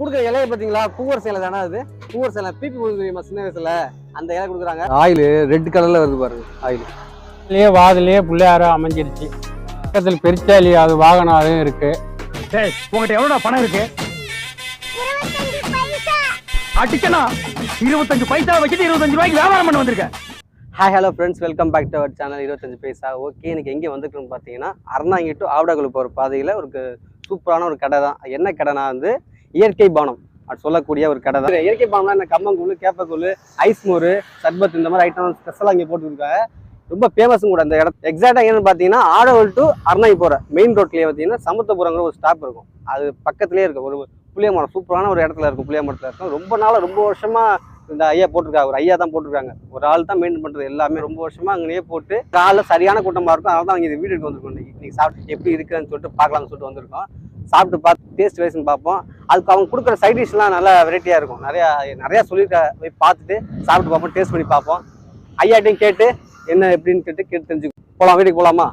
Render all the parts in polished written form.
கொடுக்குற இலையை பார்த்தீங்களா? பூவர் சேலை தானே அது. பூவர் சேலை பிபி கொடுக்குறீங்க சின்ன வயசுல அந்த இலை கொடுக்குறாங்க. ஆயில் ரெட் கலர்ல வருது பாருங்க. ஆயில் வாதிலேயே பிள்ளையாரம் அமைஞ்சிருச்சு. பக்கத்தில் பெருச்சாலி அது வாகனம் அதுவும் இருக்கு. உங்ககிட்ட எவ்வளோ பணம் இருக்கு? அடிக்கணும் 25 பைசா வச்சுட்டு 25 ரூபாய்க்கு வியாபாரம் பண்ண வந்திருக்கேன். Hi hello friends, welcome back to our channel 25 paisa. Okay, எனக்கு எங்கே வந்துருக்குன்னு பார்த்தீங்கன்னா அறந்தாங்கி டு ஆவடாக்குள்ள போகிற பாதையில் ஒரு சூப்பரான ஒரு கடை தான். என்ன கடைனா வந்து இயற்கை பானம் அது சொல்லக்கூடிய ஒரு கடை தான். இயற்கை பானம்னா இந்த கம்மங்கூழ், கேப்பக்கூழ், ஐஸ் மோர், சர்பத் இந்த மாதிரி ஐட்டம் ஸ்பெஷலாக இங்கே போட்டுருக்காங்க. ரொம்ப ஃபேமஸும் கூட இந்த இடம். எக்ஸாக்டாக என்னன்னு பார்த்தீங்கன்னா ஆடவல் டு அறந்தாங்கி போகிற மெயின் ரோட்லேயே பார்த்தீங்கன்னா சமத்துவபுரங்கிற ஒரு ஸ்டாப் இருக்கும். அது பக்கத்துலேயே இருக்கும். ஒரு புளிய மரம் சூப்பரான ஒரு இடத்துல இருக்கும். புளிய மரத்தில் இருக்கும். ரொம்ப வருஷமாக இந்த ஐயா போட்டிருக்காங்க. ஒரு ஐயா தான் போட்டிருக்காங்க. ஒரு ஆள் தான் மெயின்டைன் பண்ணுறது எல்லாமே. ரொம்ப வருஷமாக அங்கேயே போட்டு காலைல சரியான கூட்டமாக இருக்கும். அதனால தான் அவங்க இந்த வீட்டுக்கு வந்திருக்கோம். இன்னைக்கு சாப்பிட்டு எப்படி இருக்குன்னு சொல்லிட்டு பார்க்கலாம்னு சொல்லிட்டு வந்திருக்கோம். சாப்பிட்டு பார்த்து டேஸ்ட் வைஸ்ன்னு பார்ப்போம். அதுக்கு அவங்க கொடுக்குற சைட் டிஷ்லாம் நல்லா வெரைட்டியாக இருக்கும். நிறையா சொல்லியிருக்க போய் பார்த்துட்டு சாப்பிட்டு பார்ப்போம், டேஸ்ட் பண்ணி பார்ப்போம். ஐயாட்டையும் கேட்டு என்ன எப்படின்னு கேட்டு தெரிஞ்சுக்கோ. போகலாம், வீட்டுக்கு போகலாமா?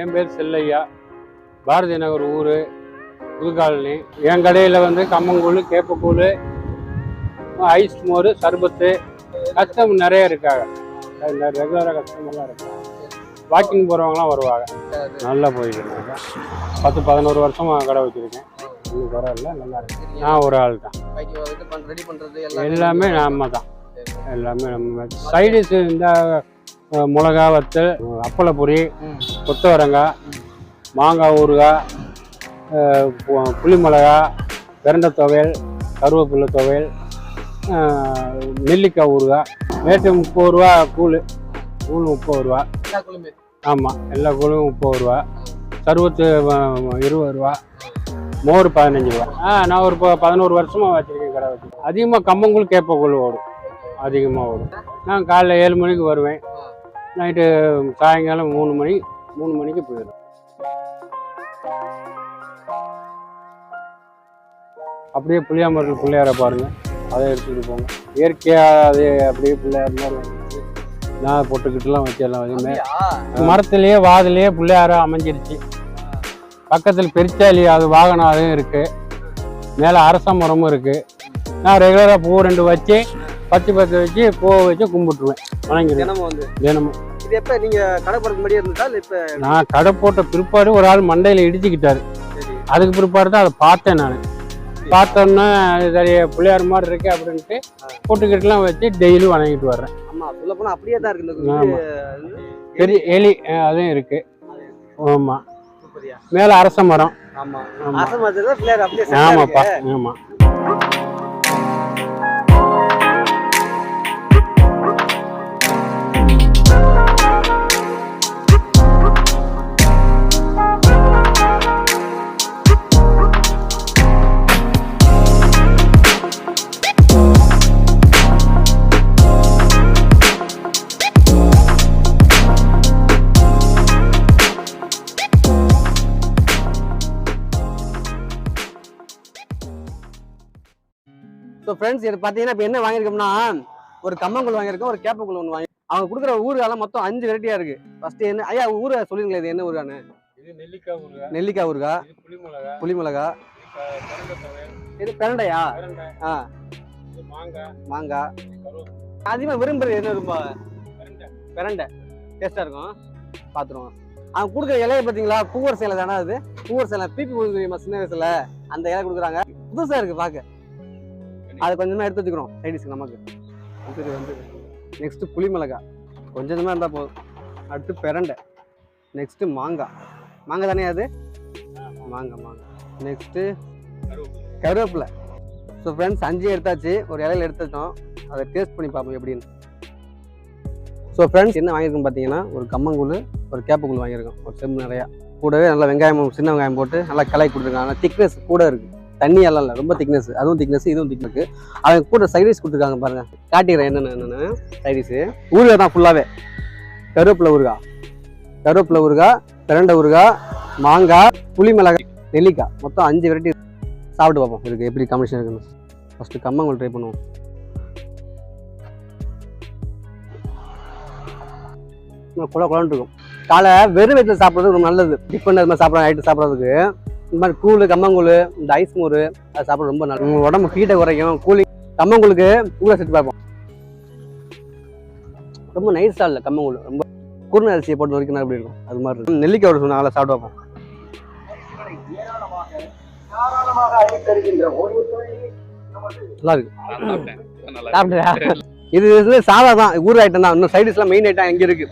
என் பேர் செல்லையா, பாரதி நகர் ஊர், புதுக்காலனி. என் கடையில் வந்து கம்மங்கூழ், கேப்பக்கூழ், ஐஸ் மோர், சர்பத்து கஸ்டமர் நிறைய இருக்காங்க. ரெகுலராக கஸ்டமர்லாம் இருக்காங்க. வாக்கிங் போகிறவங்களாம் வருவாங்க. நல்லா போயிருக்காங்க. 10-11 வருஷமாக கடை வச்சுருக்கேன். இன்னும் பரவாயில்ல, நல்லா இருக்கு. நான் ஒரு ஆள் தான். எல்லாமே நம்ம தான். எல்லாமே நம்ம. சைடிஷ் இந்த மிளகா வத்தல், அப்பளப்பொரி, கொத்தவரங்காய், மாங்காய் ஊறுகாய், புளி மிளகா, பிரண்டை துவையல், கருவேப்பிலை துவையல், நெல்லிக்காய் ஊறுகாய். ரேட்டு 30 ரூபா கூழ் 30 ரூபா. ஆமாம், எல்லா கூழும் 30 ரூபா. சர்வத்து 20 ரூபா. மோர் 15 ரூபா. நான் ஒரு 11 வருஷமாக வச்சுருக்கேன் கடை வச்சுருக்கேன். அதிகமாக கம்மங்கூழ், கேப்பக்கூழ் ஓடும். அதிகமாக ஓடும். நான் காலைல 7 மணிக்கு வருவேன். நைட்டு சாயங்காலம் 3 மணிக்கு போயிடும். அப்படியே புளியாமரத்தில் பிள்ளையார பாருங்கள், அதை எடுத்துக்கிட்டு போங்க. இயற்கையாக அது அப்படியே பிள்ளையார் மாதிரி வந்து நான் பொட்டுக்கிட்டுலாம் வச்சிடலாம். எதுவுமே மரத்துலேயே வாதிலேயே பிள்ளையாரம் அமைஞ்சிருச்சு. பக்கத்தில் பெருச்சாலி அது வாகனம் அதுவும் இருக்குது. மேலே அரச மரமும் இருக்குது. நான் ரெகுலராக பூ 2 வச்சு பத்தி வச்சு பூவை வச்சு கும்பிட்டுருவேன், வணங்கிடுவேன் தினமும் வந்து. தினமும். இது எப்ப நீங்க கடை போடுறதுக்கு முன்னாடியே இருந்ததா இல்ல இப்ப? நான் கடை போட்ட பிற்பாடு ஒரு ஆள் மண்டையில இடிச்சுக்கிட்டாரு. சரி. அதுக்கு பிற்பாடு தான் அதை பார்த்தேன். நான் பார்த்தோன்னா சரி பிள்ளையார் மாதிரி இருக்கு அப்படின்ட்டு பொட்டுக்கிட்டுலாம் வச்சு டெய்லி வணங்கிட்டு வர்றேன். ஆமா, சொல்ல போனா அப்படியே தான் இருக்கு இந்த ஆமா. பெரிய எலி அதுவும் இருக்கு. ஆமா, சூப்பரியா. மேல அரச மரம். ஆமா, ஆமா. அரச மரத்துல பிள்ளையார் அப்படியே செட்டா ஆமாப்பா, இருக்கு. ஆமா. ஸோ ஃப்ரெண்ட்ஸ், இது பார்த்தீங்கன்னா இப்போ என்ன வாங்கியிருக்கோம்னா, ஒரு கம்மங்கூழ் வாங்கியிருக்கோம், ஒரு கேப்பக்கூழ் ஒன்று வாங்கி. அவங்க கொடுக்குற ஊறுகாலாம் மொத்தம் 5 வெரைட்டியா இருக்கு. ஃபர்ஸ்ட் என்ன ஐயா ஊறுகாய் சொல்லுங்களேன், இது என்ன ஊறுகான்னு? இது நெல்லிக்காய் ஊறுகாய். நெல்லிக்காய் ஊறுகாய், இது புளிமிளகாய். புளிமிளகா, பரண்டை துவையல். இது பிரண்டையா? பரண்டை. ஆ, இது மாங்காய். மாங்காய். இது கருவேப்பிலை. அதிகமாக விரும்புறது என்ன? ரொம்ப பரண்டை. பிரண்டை டேஸ்ட்டாக இருக்கும், பார்த்துருவோம். அவங்க கொடுக்குற இலையை பார்த்தீங்களா, பூவர் சேலை தானே அது? பூவர் சேலை பிபி தெரியுமா சின்ன வயசுல, அந்த இலை கொடுக்குறாங்க. புதுசாக இருக்கு பார்க்க. அதை கொஞ்சமாக எடுத்து வச்சுக்கிறோம் சைடிஸ் நமக்கு. வந்து நெக்ஸ்ட்டு புளிமிளகாய் கொஞ்சமாக இருந்தால் போதும். அடுத்து பிரண்டை, நெக்ஸ்ட்டு மாங்காய். மாங்காய் தானே அது? மாங்காய். நெக்ஸ்ட்டு கருவேப்பிலை. ஸோ ஃப்ரெண்ட்ஸ், 5 எடுத்தாச்சு, ஒரு இலையில எடுத்துட்டோம். அதை டேஸ்ட் பண்ணி பார்ப்போம் எப்படின்னு. ஸோ ஃப்ரெண்ட்ஸ், என்ன வாங்கியிருக்கோம் பார்த்தீங்கன்னா, ஒரு கம்மங்கூழ், ஒரு கேப்பக்கூழ் வாங்கியிருக்கோம், ஒரு செம்பு நிறையா. கூடவே நல்லா வெங்காயம், சின்ன வெங்காயம் போட்டு நல்லா கலக்கி கொடுத்துருக்காங்க. நல்லா திக்னஸ் கூட இருக்குது, தண்ணி எல்லாம் இல்லை, ரொம்ப திக்னஸ். அதுவும் திக்னஸ், இதுவும் திக்னஸ். அவங்க கூட சைடிஸ் கொடுத்துருக்காங்க பாருங்க, காட்டிக்கிறேன் என்னென்னு சைடிஸு. ஊறுகாய் தான் ஃபுல்லாகவே. கருவேப்பிலை ஊறுகாய், பிரண்டை ஊறுகாய், மாங்காய், புளிமிளகாய், நெல்லிக்காய், மொத்தம் 5 வெரைட்டி. சாப்பிட்டு பார்ப்போம் இதுக்கு எப்படி காம்பினேஷன் இருக்குன்னு. ஃபஸ்ட்டு கம்மங்கூழ் ட்ரை பண்ணுவோம். குழந்தை இருக்கும். காலை வெறும் வயிற்றுல சாப்பிட்றது ரொம்ப நல்லது. டிஃபன் அது மாதிரி சாப்பிட்ற ஐட்டம் சாப்பிட்றதுக்கு இந்த மாதிரி கூழ், கம்மங்கூழ், இந்த ஐஸ் மோர் அது சாப்பிட ரொம்ப நல்லது. உங்கள் உடம்பு ஹீட்டை குறைக்கும். கூலிங் கம்மங்கூழுக்கு கூட செட்டு பார்ப்போம். ரொம்ப நைஸாக இல்லை கம்மங்கூழ், ரொம்ப குருணை அரிசியை போட்டு வரைக்கும் எப்படி இருக்கும் அது மாதிரி இருக்கும். நெல்லிக்காய் ஒரு சொன்னாங்களா, சாப்பிட்டு பார்ப்போம். நல்லா இருக்கு, சாப்பிட்டா. இது சாதா தான், ஊர் ஐட்டம் தான். இன்னும் சைடிஸ்லாம் மெயின் ஐட்டம் இங்கே இருக்கு.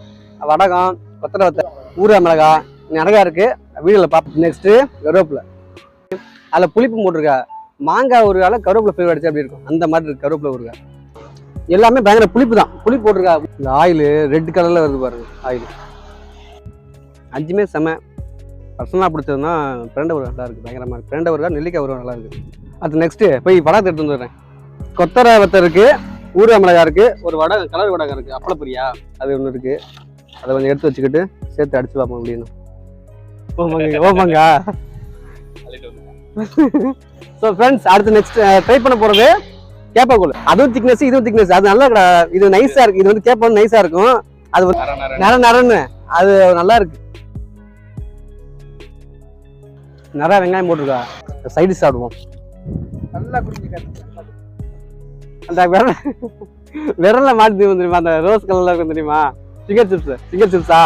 வடகம், கொத்தரை வத்த, ஊறுகாய் மிளகாய் நிறையா இருக்கு, வீடியோவில் பார்ப்போம். நெக்ஸ்ட்டு கருவேப்பிலை, அதில் புளிப்பு போட்டிருக்கா. மாங்காய் ஊறுகால கருவேப்பிலை ஃப்ளேவர் அடிச்சு அப்படி இருக்கும், அந்த மாதிரி இருக்கு கருவேப்பிலை ஊறுகாய். எல்லாமே பயங்கர புளிப்பு தான், புளிப்பு போட்டிருக்கா. இந்த ஆயில் ரெட் கலரில் வருது பாருங்க ஆயில். 5மே செம. பர்சனலாக பிடிச்சதுன்னா பிரண்டை ஊறுகாய் நல்லா இருக்குது, பயங்கரமாக இருக்குது. பிரண்டை ஊறுகாய், நெல்லிக்காய் ஊறுகாய் நல்லா இருக்குது. அது நெக்ஸ்ட்டு போய் வடகத்தை எடுத்து வந்துடுறேன். கொத்தரை வத்த இருக்குது, ஊறுகாய் மிளகாய் இருக்குது, ஒரு வடகம் கலர் வடகம் இருக்குது, அப்பளப்பொரியா அது ஒன்று இருக்குது. அதை கொஞ்சம் எடுத்து வச்சுக்கிட்டு சேர்த்து அடிச்சு பார்ப்போம் அப்படின்னு. ஓமாங்க. ஸோ ஃப்ரெண்ட்ஸ், அடுத்து நெக்ஸ்ட் ட்ரை பண்ண போகிறது கேப்பக்கூழ். அதுவும் திக்னஸ், இதுவும் திக்னஸ். அது நல்லா, இது நைஸாக இருக்குது. இது வந்து கேப்ப வந்து நைஸாக இருக்கும், அது நரன்னு அது நல்லா இருக்கு. நிறையா வெங்காயம் போட்டிருக்கா. சைடிஷ் சாப்பிடுவோம். நல்லா அந்த விரல மாட்டி தெரியுமா, அந்த ரோஸ் கலர்ல இருக்கும் தெரியுமா, ஃபிங்கர் சிப்ஸா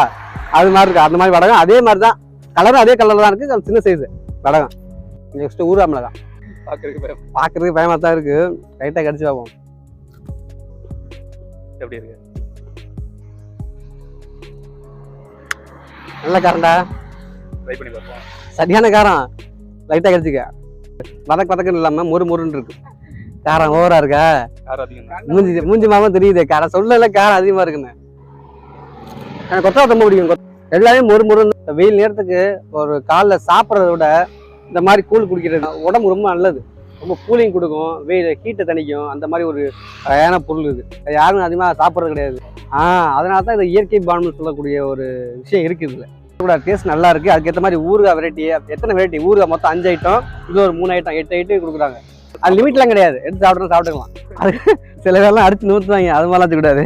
அது மாதிரி இருக்கு. அந்த மாதிரி வடகம் அதே மாதிரி தான், கலரும் அதே கலர்ல தான் இருக்கு, சின்ன சைஸ் வடகம். நெக்ஸ்ட் ஊறுகாய் மிளகாய். பார்க்கறதுக்கு பயமா தான் இருக்கு, லைட்டா கடிச்சு பார்ப்போம் எப்படி இருக்கு. நல்ல காரண்டா, ட்ரை பண்ணி பார்ப்போம். சரியான காரம், லைட்டா கடிச்சுக்க. வதக்குன்னு இல்லாம மொறுன்னு இருக்கு. காரம் ஓவரா இருக்கா, மூஞ்சி மாமா தெரியுது காரம். சொல்லல காரம் அதிகமா இருக்குன்னு. எனக்கு கொத்தவரை ரொம்ப பிடிக்கும். எல்லாமே மொறுன்னு. வெயில் நேரத்துக்கு ஒரு காலைல சாப்பிட்றத விட இந்த மாதிரி கூழ் குடிக்கிறது உடம்பு ரொம்ப நல்லது, ரொம்ப கூலிங் கொடுக்கும், வெயில் ஹீட்டை தணிக்கும். அந்த மாதிரி ஒரு அழகான பொருள் இது. யாரும் அதிகமாக சாப்பிட்றது கிடையாது. அதனால தான் இது இயற்கை பானம்னு சொல்லக்கூடிய ஒரு விஷயம் இருக்குது. இதில் கூட டேஸ்ட் நல்லா இருக்குது. அதுக்கேற்ற மாதிரி ஊறுகாய் வெரைட்டி, எத்தனை வெரைட்டி ஊறுகாய் மொத்தம் 5 ஐட்டம், இது ஒரு 3 ஐட்டம், 8 ஐட்டம் கொடுக்குறாங்க. அது லிமிட்லாம் கிடையாது, எடுத்து சாப்பிட்டுக்கலாம். அது சில பேர்லாம் அடிச்சு நூற்றுவாங்க, அது மாதிரிலாம் வச்சுக்கூடாது.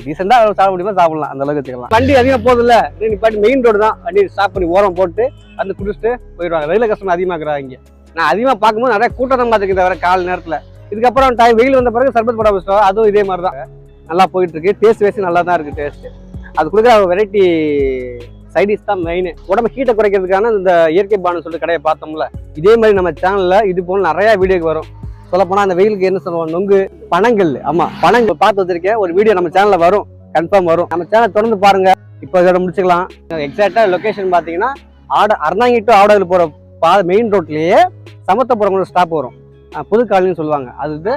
டீசெண்டாக சாப்பிட முடியுமா சாப்பிடலாம், அந்த அளவுக்கு வச்சுக்கலாம். வண்டி அதிகமாக போதில்ல, நிப்பாட்டி மெயின் ரோடு தான், வண்டி ஸ்டாப் பண்ணி ஓரம் போட்டு வந்து குடிச்சிட்டு போயிடுவாங்க. ரயில்வே கஸ்டமர் அதிகமாக இருக்கிறாங்க இங்கே. நான் அதிகமாக பார்க்கும்போது நிறைய கூட்டம் தான் பார்த்துக்கிட்டு தவிர காலை நேரத்தில் இதுக்கப்புறம் வெயில் வந்த பிறகு சர்பத் போட ஆரம்பிச்சிட்டோம். அதுவும் இதே மாதிரி தான் நல்லா போயிட்டு இருக்கு. டேஸ்ட் வைஸ் நல்லா தான் இருக்கு. டேஸ்ட் அது கொடுக்குற வெரைட்டி சைடிஷ் தான் மெயின். உடம்பு ஹீட்டை குறைக்கிறதுக்கான இந்த இயற்கை பானம் சொல்லிட்டு கடையை பார்த்தோம்ல, இதே மாதிரி நம்ம சேனல்ல இது போல நிறைய வீடியோக்கு வரும். சொல்லப்போனா அந்த வெயிலுக்கு என்ன சொல்லுவோம், நொங்கு, பனங்கல். ஆமா, பனங்கல் பார்த்து வச்சிருக்கேன். ஒரு வீடியோ நம்ம சேனல்ல வரும், கன்ஃபார்ம் வரும். நம்ம சேனல் தொடர்ந்து பாருங்க. இப்போ இதோட முடிச்சுக்கலாம். எக்ஸாக்டா லொகேஷன் பாத்தீங்கன்னா அறந்தாங்கி டு ஆவடகுளு போற மெயின் ரோட்லயே சமத்துவபுரம் ஸ்டாப் வரும், புது காலனின்னு சொல்லுவாங்க. அது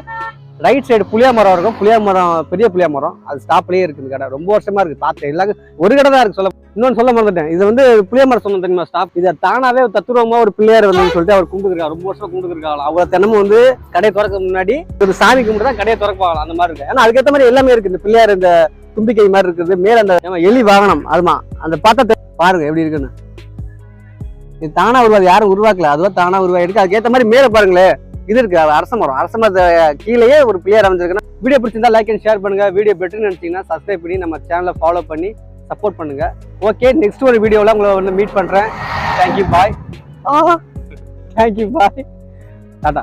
ரைட் சைடு புளியா மரம் இருக்கும். புளியா மரம், பெரிய புளியா மரம், அது ஸ்டாப்லயே இருக்குது கடை. ரொம்ப வருஷமா இருக்கு. பார்த்து எல்லாரும் ஒரு கடை தான் இருக்கு. இன்னொன்னு சொல்ல மறந்துட்டேன். இது வந்து புளியா மரம் சொன்ன தெரியுமா ஸ்டாப். இதை தானாவே தத்துருவமா ஒரு பிள்ளையார் வந்து சொல்லிட்டு அவர் கும்பிட்டுருக்காரு. ரொம்ப வருஷம் கும்பிட்டுருக்காங்க. அவங்க தினமும் வந்து கடையை திறக்க முன்னாடி ஒரு சாமி கும்பிட்டு தான் கடையை திறப்பாங்க. அந்த மாதிரி இருக்கு. ஏன்னா அதுக்கேற்ற மாதிரி எல்லாமே இருக்கு. இந்த பிள்ளையார், இந்த தும்பிக்கை மாதிரி இருக்குது. மேல அந்த எலி வாகனம், அதுமா அந்த பாத்திரத்தை பாருங்க எப்படி இருக்குன்னு. இது தானா உருவாது, யாரும் உருவாக்கல, அதுவா தானா உருவாயிருக்கு. அதுக்கேற்ற மாதிரி மேல பாருங்களேன், இது இருக்கு அரச மரம். அரச மரத்தை கீழேயே ஒரு பிள்ளையார் அமைஞ்சிருக்குன்னா. வீடியோ பிடிச்சிருந்தா லைக் அண்ட் ஷேர் பண்ணுங்க. வீடியோ பெட்டர்னு நினைச்சீங்கன்னா சப்ஸ்கிரைப் பண்ணி நம்ம சேனலை ஃபாலோ பண்ணி சப்போர்ட் பண்ணுங்க. ஓகே, நெக்ஸ்ட் ஒரு வீடியோவில் உங்களை வந்து மீட் பண்றேன். தேங்க்யூ, பாய். தேங்க்யூ, பாய், டாடா.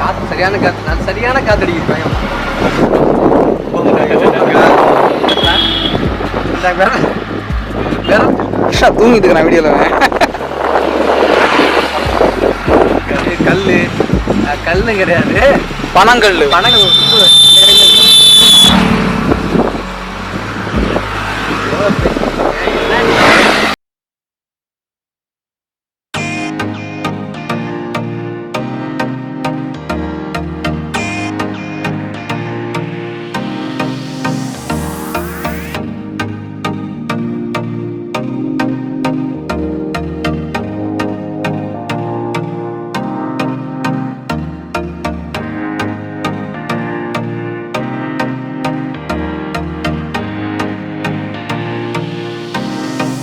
காத்து சரியான காத்து, நான் சரியான காத்து அடிக்கிறேன். தூங்கிட்டு இருக்கிறேன் வீடியோல. கல்லு கல்லு கிடையாது, பனங்கல். பனங்கல்